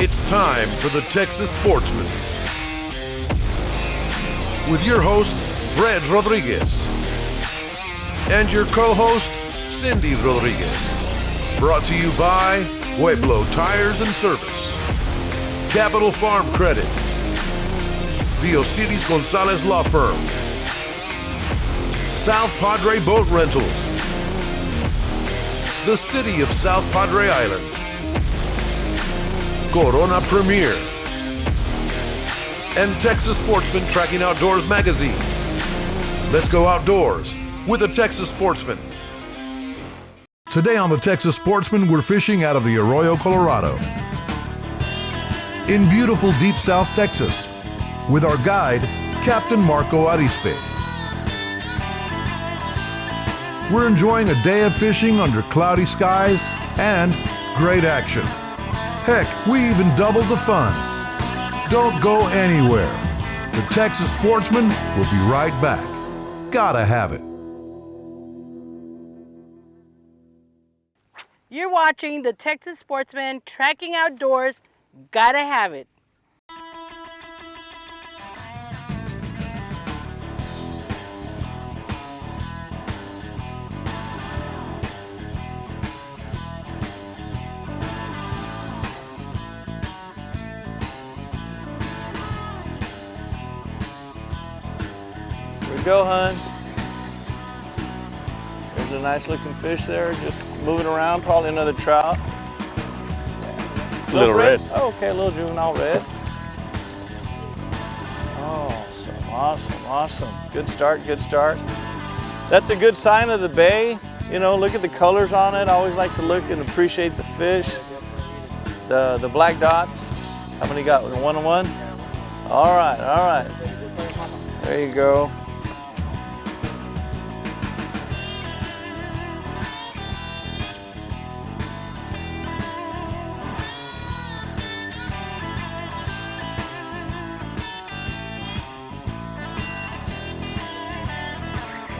It's time for the Texas Sportsman. With your host, Fred Rodriguez. And your co-host, Cindy Rodriguez. Brought to you by Pueblo Tires and Service, Capital Farm Credit, the Osiris Gonzalez Law Firm, South Padre Boat Rentals, the City of South Padre Island, Corona Premier, and Texas Sportsman Tracking Outdoors Magazine. Let's go outdoors with a Texas Sportsman. Today on the Texas Sportsman, we're fishing out of the Arroyo Colorado in beautiful deep South Texas with our guide, Captain Marco Arizpe. We're enjoying a day of fishing under cloudy skies and great action. Heck, we even doubled the fun. Don't go anywhere. The Texas Sportsman will be right back. Gotta have it. You're watching the Texas Sportsman Tracking Outdoors. Gotta have it. Here we go, hun. There's a nice looking fish there, just moving around, probably another trout. Little red. Oh, okay, a little juvenile red. Awesome, awesome, awesome. Good start, good start. That's a good sign of the bay. You know, look at the colors on it. I always like to look and appreciate the fish. The black dots. How many got? 1 and 1? All right, all right. There you go.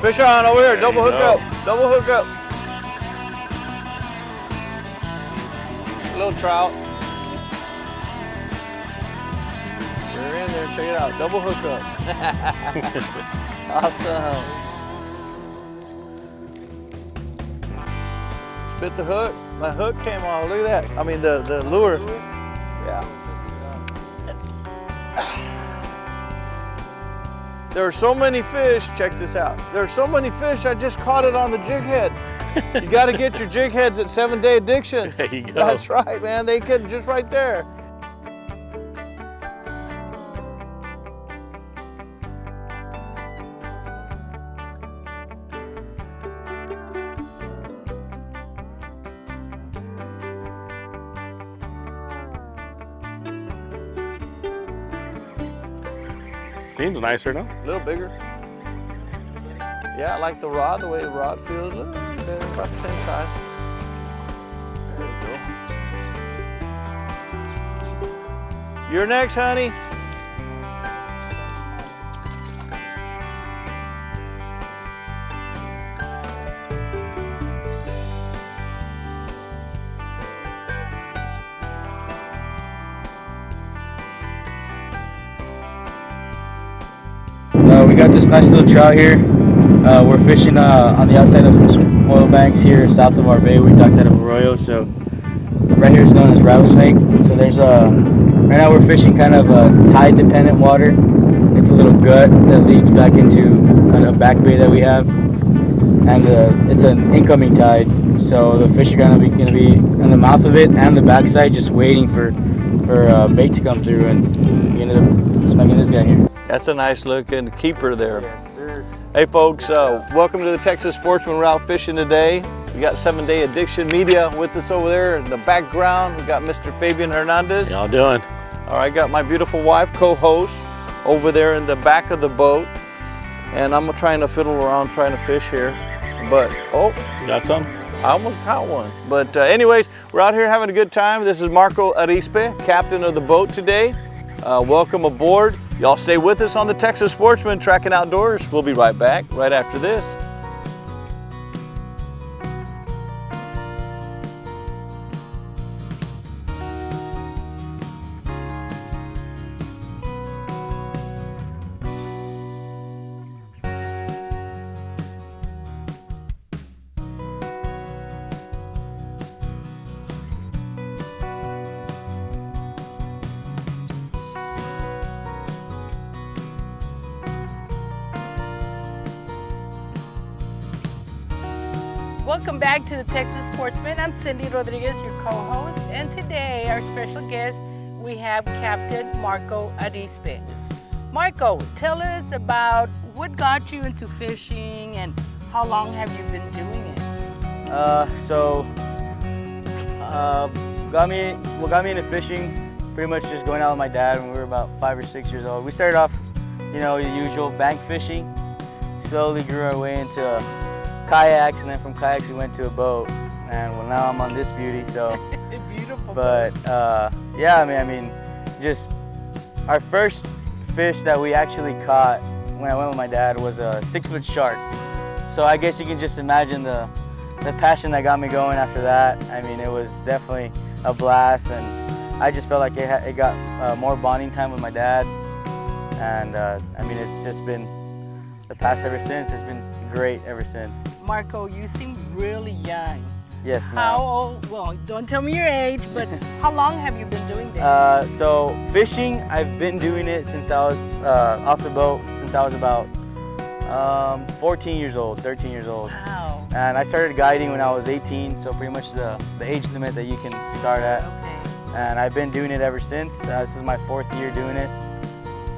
Fish on over here, double hook up, double hook up. A little trout. They're in there, check it out, double hook up. Awesome. Spit the hook, my hook came off, look at that. I mean the lure. Yeah. There are so many fish, check this out. There are so many fish, I just caught it on the jig head. You gotta get your jig heads at 7 Day Addiction. There you go. That's right, man, they could just right there. Seems nicer, no? A little bigger. Yeah, I like the rod, the way the rod feels. They're about the same size. There you go. You're next, honey. We got this nice little trout here. We're fishing on the outside of some oil banks here south of our bay. We docked out of Arroyo, so right here is known as rattlesnake. So there's right now we're fishing kind of tide dependent water. It's a little gut that leads back into a back bay that we have, and it's an incoming tide. So the fish are gonna be in the mouth of it and the backside, just waiting for bait to come through, and we ended up smacking this guy here. That's a nice looking keeper there. Yes, sir. Hey folks, welcome to the Texas Sportsman. We're out fishing today. We got 7 Day Addiction Media with us over there in the background. We got Mr. Fabian Hernandez. Y'all doing? All right, got my beautiful wife, co-host, over there in the back of the boat. And I'm trying to fiddle around trying to fish here. But, oh. Got some? I almost caught one. But anyways, we're out here having a good time. This is Marco Arizpe, captain of the boat today. Welcome aboard. Y'all stay with us on the Texas Sportsman Tracking Outdoors. We'll be right back right after this. Welcome back to the Texas Sportsman. I'm Cindy Rodriguez, your co-host, and today our special guest, we have Captain Marco Arizpe. Marco, tell us about what got you into fishing and how long have you been doing it? What got me into fishing, pretty much just going out with my dad when we were about 5 or 6 years old. We started off, you know, the usual bank fishing, slowly grew our way into kayaks, and then from kayaks we went to a boat, and well, now I'm on this beauty. So Beautiful. but yeah, I mean just our first fish that we actually caught when I went with my dad was a 6-foot shark. So I guess you can just imagine the passion that got me going after that. I mean, it was definitely a blast, and I just felt like it got more bonding time with my dad, and I mean, it's just been the past ever since. It's been great ever since. Marco, you seem really young. Yes, ma'am. How old? Well, don't tell me your age, but how long have you been doing this? So fishing, I've been doing it since I was off the boat, since I was about 14 years old, 13 years old. Wow. And I started guiding when I was 18, so pretty much the age limit that you can start at. Okay. And I've been doing it ever since. This is my 4th year doing it.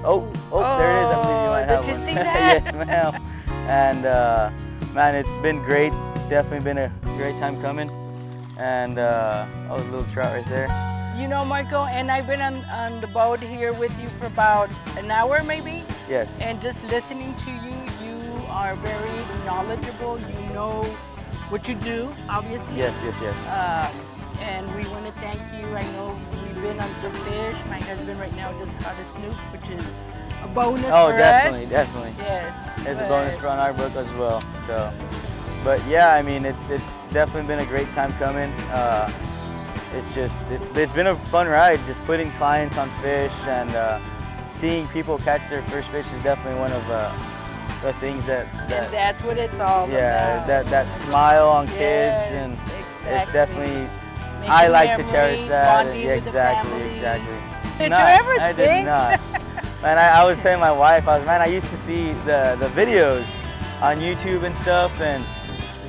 Oh, there it is. I believe you might have did you one. see that? Yes, ma'am. And man, it's been great. It's definitely been a great time coming. And oh, there's a little trout right there. You know, Marco, and I've been on the boat here with you for about an hour maybe. Yes. And just listening to you, you are very knowledgeable. You know what you do, obviously. Yes. And we want to thank you. I know we've been on some fish. My husband right now just caught a snook, which is a bonus for us. Definitely. Yes. It's a bonus on our book as well. So, but yeah, I mean, it's definitely been a great time coming. It's been a fun ride, just putting clients on fish, and seeing people catch their first fish is definitely one of the things that and that's what it's all yeah, about. that smile on kids, Yes, and exactly. it's definitely, Making I like to memories, cherish that. bonding Yeah, with the family. exactly. Did Not- you ever I think? did not. Man, I was saying to my wife, I used to see the videos on YouTube and stuff, and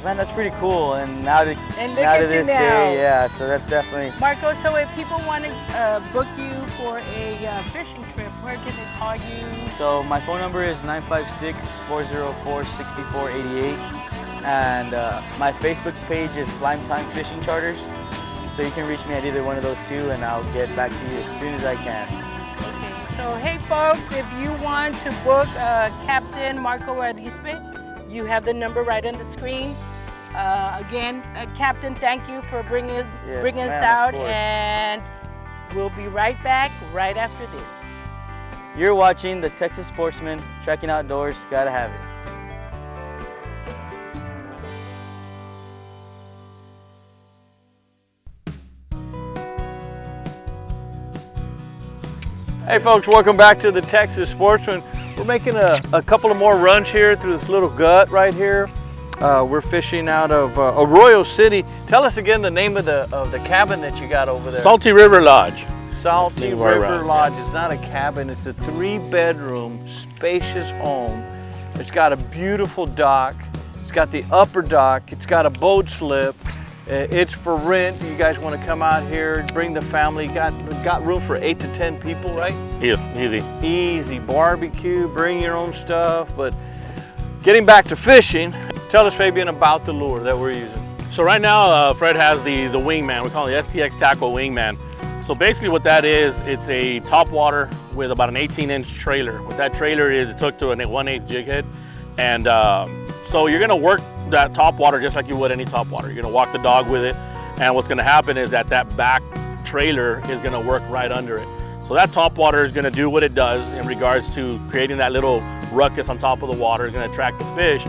man, that's pretty cool. And now to And look now to at you this now. day, yeah. So that's definitely. Marco, so if people want to book you for a fishing trip, where can they call you? So my phone number is 956-404-6488, and my Facebook page is Slime Time Fishing Charters. So you can reach me at either one of those two, and I'll get back to you as soon as I can. Okay, so hey folks, if you want to book Captain Marco Arizpe, you have the number right on the screen. Again, Captain, thank you for bringing us ma'am, of out, course. and we'll be right back right after this. You're watching the Texas Sportsman, Tracking Outdoors, gotta have it. Hey folks, welcome back to the Texas Sportsman. We're making a couple of more runs here through this little gut right here. We're fishing out of Arroyo City. Tell us again the name of the cabin that you got over there. Salty River Lodge. Salty Name of our River run, Lodge. yeah. It's not a cabin, it's a 3-bedroom, spacious home. It's got a beautiful dock. It's got the upper dock. It's got a boat slip. It's for rent. You guys want to come out here, bring the family. Got room for 8 to 10 people, right? Yes, easy. Easy barbecue, bring your own stuff. But getting back to fishing, tell us, Fabian, about the lure that we're using. So right now, Fred has the Wingman. We call it the STX Tackle Wingman. So basically what that is, it's a top water with about an 18-inch trailer. What that trailer is, it's hooked to a 1/8 jig head. And so you're gonna work that top water just like you would any top water. You're gonna walk the dog with it. And what's gonna happen is that back trailer is gonna work right under it. So that top water is gonna do what it does in regards to creating that little ruckus on top of the water. It's gonna attract the fish.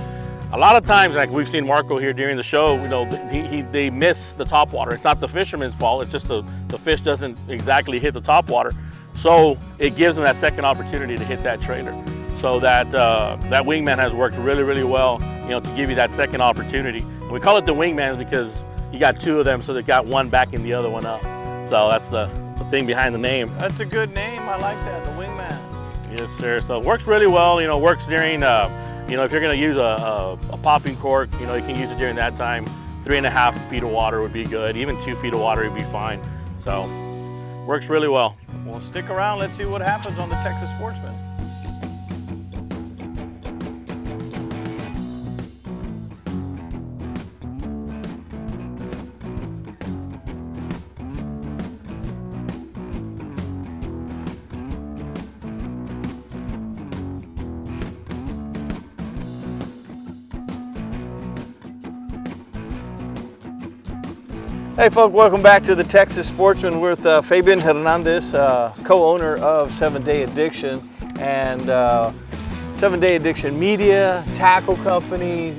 A lot of times, like we've seen Marco here during the show, you know, they miss the top water. It's not the fisherman's fault, it's just the fish doesn't exactly hit the top water. So it gives them that second opportunity to hit that trailer. So that Wingman has worked really, really well, you know, to give you that second opportunity. And we call it the Wingman because you got 2 of them, so they got one backing the other one up. So that's the thing behind the name. That's a good name. I like that, the Wingman. Yes, sir. So it works really well. You know, works during, you know, if you're going to use a popping cork, you know, you can use it during that time. 3.5 feet of water would be good. Even 2 feet of water would be fine. So works really well. Well, stick around. Let's see what happens on the Texas Sportsman. Hey folks, welcome back to the Texas Sportsman with Fabian Hernandez, co-owner of 7 Day Addiction and 7 Day Addiction Media, tackle company.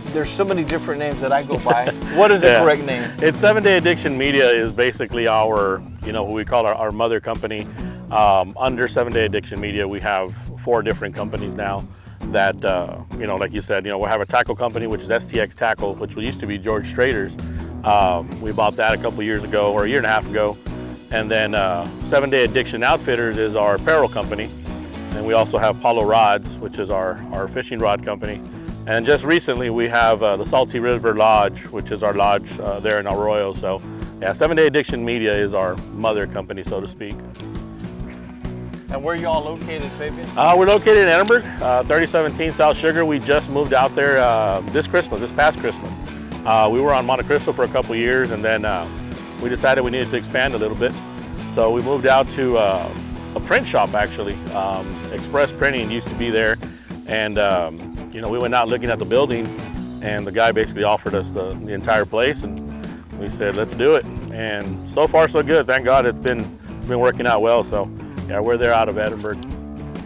There's so many different names that I go by. What is the correct name? It's 7 Day Addiction Media is basically our, what we call our mother company. Under 7 Day Addiction Media, we have 4 different companies now that, like you said, we have a tackle company, which is STX Tackle, which used to be George Strader's. We bought that a couple years ago, or a year and a half ago. And then 7 Day Addiction Outfitters is our apparel company. And we also have Paulo Rods, which is our fishing rod company. And just recently we have the Salty River Lodge, which is our lodge there in Arroyo. So yeah, 7 Day Addiction Media is our mother company, so to speak. And where are you all located, Fabian? We're located in Edinburgh, 3017 South Sugar. We just moved out there this past Christmas. We were on Monte Cristo for a couple years, and then we decided we needed to expand a little bit. So we moved out to a print shop, actually. Express Printing used to be there. And we went out looking at the building, and the guy basically offered us the entire place, and we said, let's do it. And so far so good. Thank God it's been working out well. So yeah, we're there out of Edinburgh.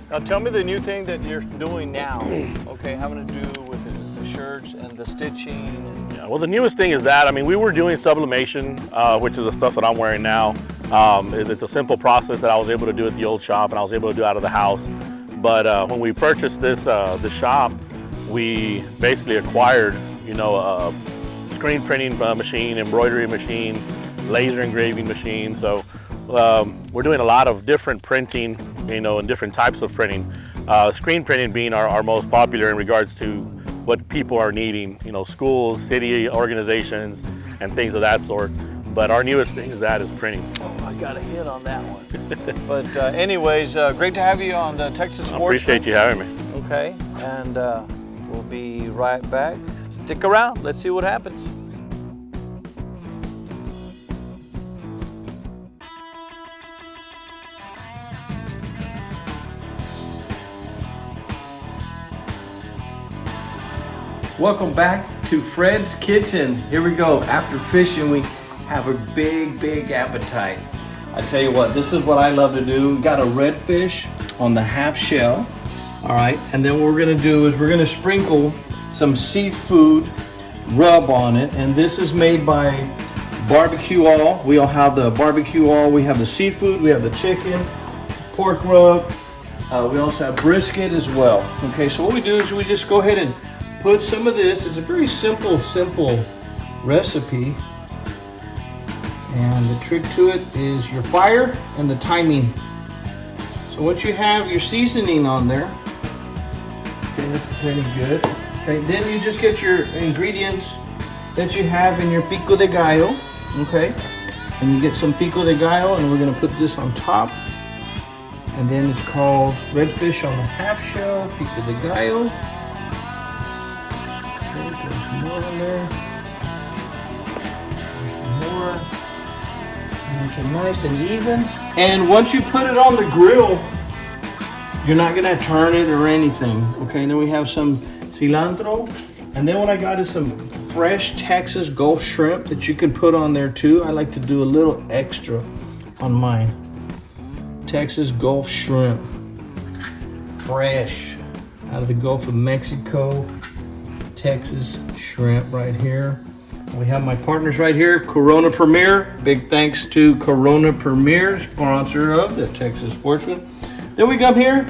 Now tell me the new thing that you're doing now, okay, having to do with the shirts and the stitching. Yeah, well, the newest thing is that, we were doing sublimation, which is the stuff that I'm wearing now. It's a simple process that I was able to do at the old shop, and I was able to do out of the house. But when we purchased this shop, we basically acquired, a screen printing machine, embroidery machine, laser engraving machine. So we're doing a lot of different printing, and different types of printing. Screen printing being our most popular in regards to what people are needing, schools, city organizations, and things of that sort. But our newest thing is printing. Oh, I got a hit on that one. But anyways, great to have you on the Texas Sportsman. I appreciate you having me. Okay, and we'll be right back. Stick around. Let's see what happens. Welcome back to Fred's Kitchen. Here we go. After fishing, we have a big appetite. I tell you what, this is what I love to do. We got a redfish on the half shell. All right, and then what we're gonna do is we're gonna sprinkle some seafood rub on it. And this is made by Barbecue All. We all have the Barbecue All. We have the seafood, we have the chicken, pork rub. We also have brisket as well. Okay, so what we do is we just go ahead and put some of this. It's a very simple recipe. And the trick to it is your fire and the timing. So once you have your seasoning on there, okay, that's pretty good. Okay, then you just get your ingredients that you have in your pico de gallo, okay? And you get some pico de gallo, and we're gonna put this on top. And then it's called redfish on the half shell, pico de gallo. There's more in there. There's more. Make it nice and even. And once you put it on the grill, you're not gonna turn it or anything. Okay, and then we have some cilantro. And then what I got is some fresh Texas Gulf shrimp that you can put on there too. I like to do a little extra on mine. Texas Gulf shrimp. Fresh out of the Gulf of Mexico. Texas shrimp right here. We have my partners right here, Corona Premier. Big thanks to Corona Premier, sponsor of the Texas Sportsman. Then we come here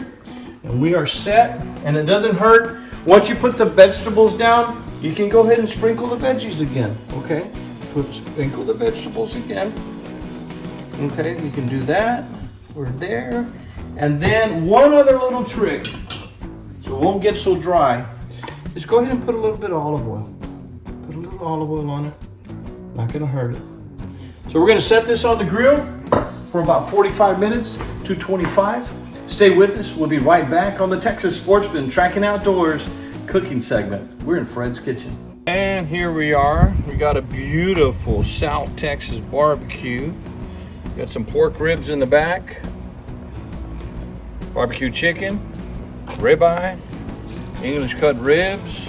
and we are set, and it doesn't hurt. Once you put the vegetables down, you can go ahead and sprinkle the veggies again, okay? Sprinkle the vegetables again. Okay, we can do that. We're there. And then one other little trick, so it won't get so dry, is go ahead and put a little bit of olive oil. Put a little olive oil on it. Not gonna hurt it. So we're gonna set this on the grill for about 45 minutes, 225. Stay with us. We'll be right back on the Texas Sportsman Tracking Outdoors cooking segment. We're in Fred's Kitchen. And here we are. We got a beautiful South Texas barbecue. Got some pork ribs in the back, barbecue chicken, ribeye, English cut ribs,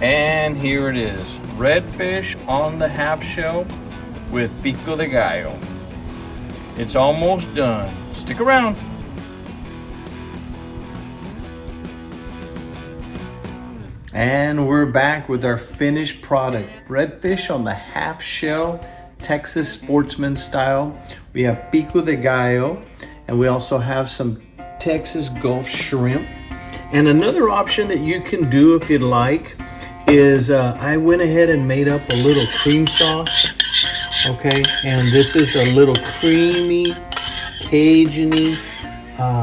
and here it is, redfish on the half shell with pico de gallo. It's almost done. Stick around. And we're back with our finished product, redfish on the half shell, Texas Sportsman style. We have pico de gallo, and we also have some Texas Gulf shrimp. And another option that you can do if you'd like is I went ahead and made up a little cream sauce. Okay, and this is a little creamy, Cajun-y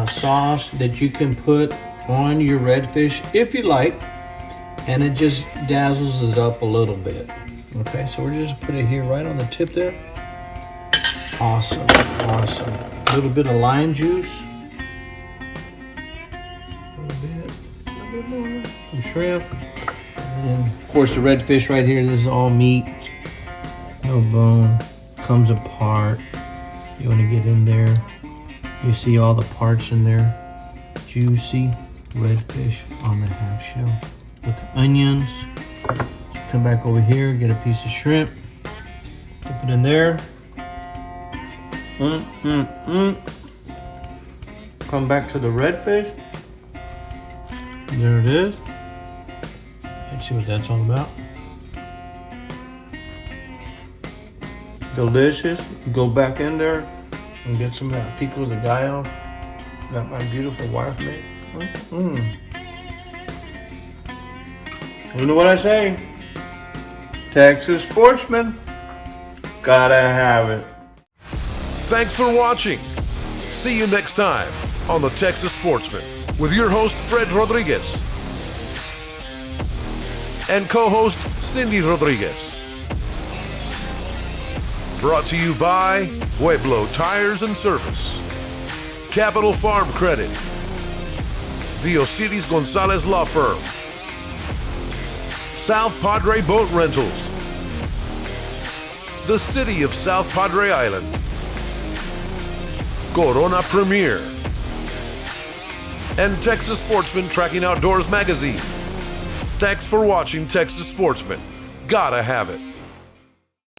sauce that you can put on your redfish if you like, and it just dazzles it up a little bit. Okay, so we're just put it here right on the tip there. Awesome, awesome. A little bit of lime juice. A little bit more. Some shrimp. And then, of course, the redfish right here. This is all meat. No bone. Comes apart. You want to get in there. You see all the parts in there. Juicy redfish on the half shell with the onions. Come back over here, get a piece of shrimp, dip it in there. Come back to the redfish. There it is. Let's see what that's all about. Delicious. Go back in there and get some of that pico de gallo that my beautiful wife made. You know what I say? Texas Sportsman, gotta have it. Thanks for watching. See you next time on the Texas Sportsman with your host Fred Rodriguez and co-host Cindy Rodriguez. Brought to you by Pueblo Tires and Service, Capital Farm Credit, the Osiris Gonzalez Law Firm, South Padre Boat Rentals, the City of South Padre Island, Corona Premier, and Texas Sportsman Tracking Outdoors magazine. Thanks for watching Texas Sportsman. Gotta have it.